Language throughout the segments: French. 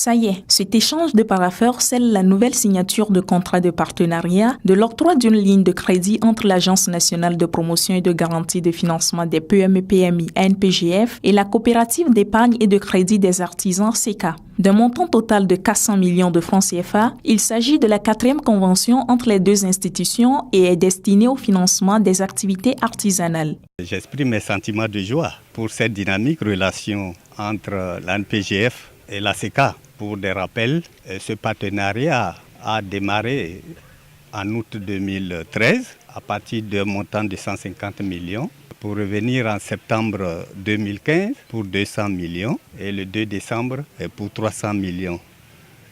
Ça y est, cet échange de parapheurs scelle la nouvelle signature de contrat de partenariat de l'octroi d'une ligne de crédit entre l'Agence nationale de promotion et de garantie de financement des PME-PMI ANPGF et la coopérative d'épargne et de crédit des artisans CECA. D'un montant total de 400 millions de francs CFA, il s'agit de la 4e convention entre les deux institutions et est destinée au financement des activités artisanales. J'exprime mes sentiments de joie pour cette dynamique relation entre l'ANPGF et la CECA. Pour des rappels, ce partenariat a démarré en août 2013 à partir d'un montant de 150 millions pour revenir en septembre 2015 pour 200 millions et le 2 décembre pour 300 millions.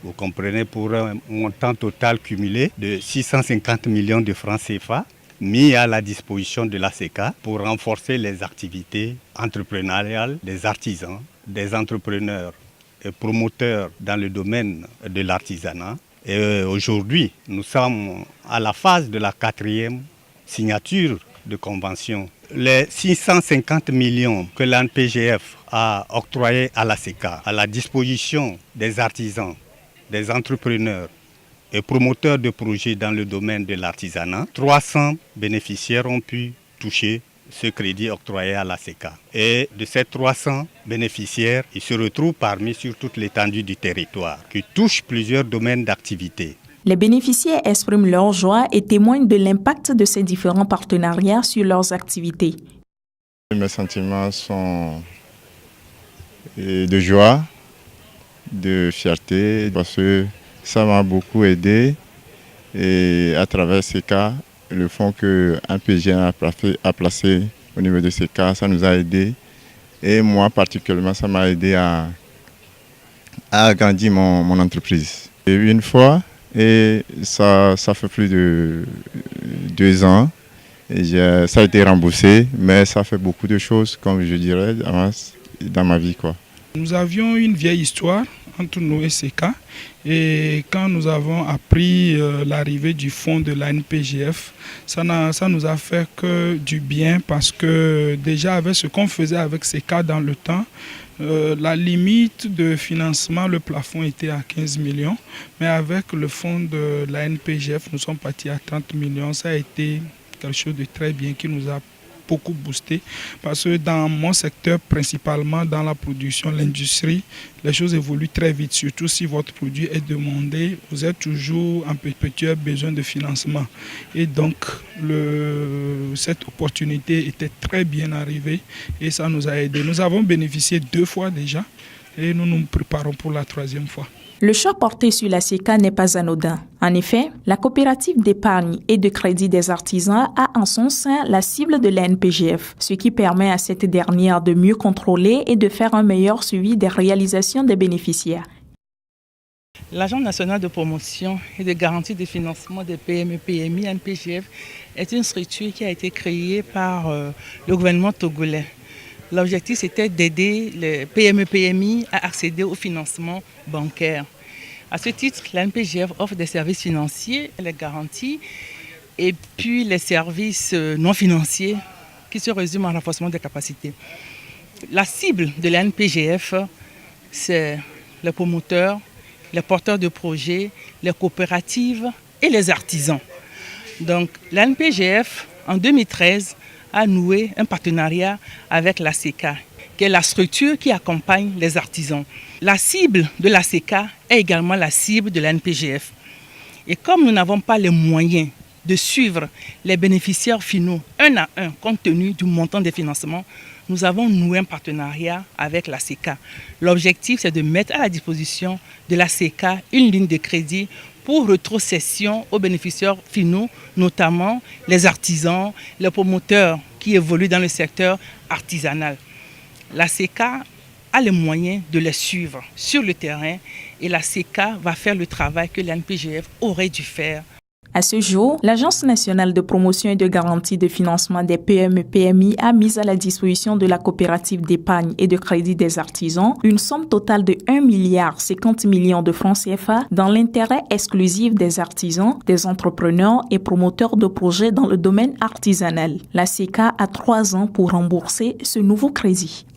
Vous comprenez, pour un montant total cumulé de 650 millions de francs CFA mis à la disposition de la CECA pour renforcer les activités entrepreneuriales des artisans, des entrepreneurs et promoteurs dans le domaine de l'artisanat. Et aujourd'hui, nous sommes à la phase de la 4e signature de convention. Les 650 millions que l'ANPGF a octroyés à la CECA, à la disposition des artisans, des entrepreneurs et promoteurs de projets dans le domaine de l'artisanat, 300 bénéficiaires ont pu toucher ce crédit octroyé à la CECA. Et de ces 300 bénéficiaires, ils se retrouvent parmi sur toute l'étendue du territoire, qui touchent plusieurs domaines d'activité. Les bénéficiaires expriment leur joie et témoignent de l'impact de ces différents partenariats sur leurs activités. Mes sentiments sont de joie, de fierté, parce que ça m'a beaucoup aidé. Et à travers CECA, le fonds que ANPGF a placé au niveau de CECA, ça nous a aidé. Et moi particulièrement, ça m'a aidé à agrandir mon entreprise. Et une fois, et ça fait plus de 2 ans, et ça a été remboursé, mais ça fait beaucoup de choses, comme je dirais, dans ma vie, quoi. Nous avions une vieille histoire entre nous et CECA, et quand nous avons appris l'arrivée du fonds de l'ANPGF, ça nous a fait que du bien, parce que déjà avec ce qu'on faisait avec CECA dans le temps, la limite de financement, le plafond était à 15 millions, mais avec le fonds de l'ANPGF, nous sommes partis à 30 millions. Ça a été quelque chose de très bien qui nous a beaucoup boosté, parce que dans mon secteur, principalement dans la production, l'industrie, les choses évoluent très vite, surtout si votre produit est demandé, vous êtes toujours en perpétuel besoin de financement. Et donc, cette opportunité était très bien arrivée et ça nous a aidés. Nous avons bénéficié 2 fois déjà et nous nous préparons pour la 3e fois. Le choix porté sur la CECA n'est pas anodin. En effet, la coopérative d'épargne et de crédit des artisans a en son sein la cible de l'ANPGF, ce qui permet à cette dernière de mieux contrôler et de faire un meilleur suivi des réalisations des bénéficiaires. L'Agence nationale de promotion et de garantie de financement des PME-PMI ANPGF est une structure qui a été créée par le gouvernement togolais. L'objectif, c'était d'aider les PME-PMI à accéder au financement bancaire. À ce titre, l'ANPGF offre des services financiers, les garanties, et puis les services non financiers qui se résument en renforcement des capacités. La cible de l'ANPGF, c'est les promoteurs, les porteurs de projets, les coopératives et les artisans. Donc l'ANPGF, en 2013, a noué un partenariat avec la CECA, qui est la structure qui accompagne les artisans. La cible de la CECA est également la cible de l'ANPGF. Et comme nous n'avons pas les moyens de suivre les bénéficiaires finaux un à un, compte tenu du montant des financements, nous avons noué un partenariat avec la CECA. L'objectif, c'est de mettre à la disposition de la CECA une ligne de crédit pour rétrocession aux bénéficiaires finaux, notamment les artisans, les promoteurs qui évoluent dans le secteur artisanal. La CECA a les moyens de les suivre sur le terrain et la CECA va faire le travail que l'ANPGF aurait dû faire. À ce jour, l'Agence nationale de promotion et de garantie de financement des PME-PMI a mis à la disposition de la coopérative d'épargne et de crédit des artisans une somme totale de 1,50 milliard de francs CFA dans l'intérêt exclusif des artisans, des entrepreneurs et promoteurs de projets dans le domaine artisanal. La CECA a 3 ans pour rembourser ce nouveau crédit.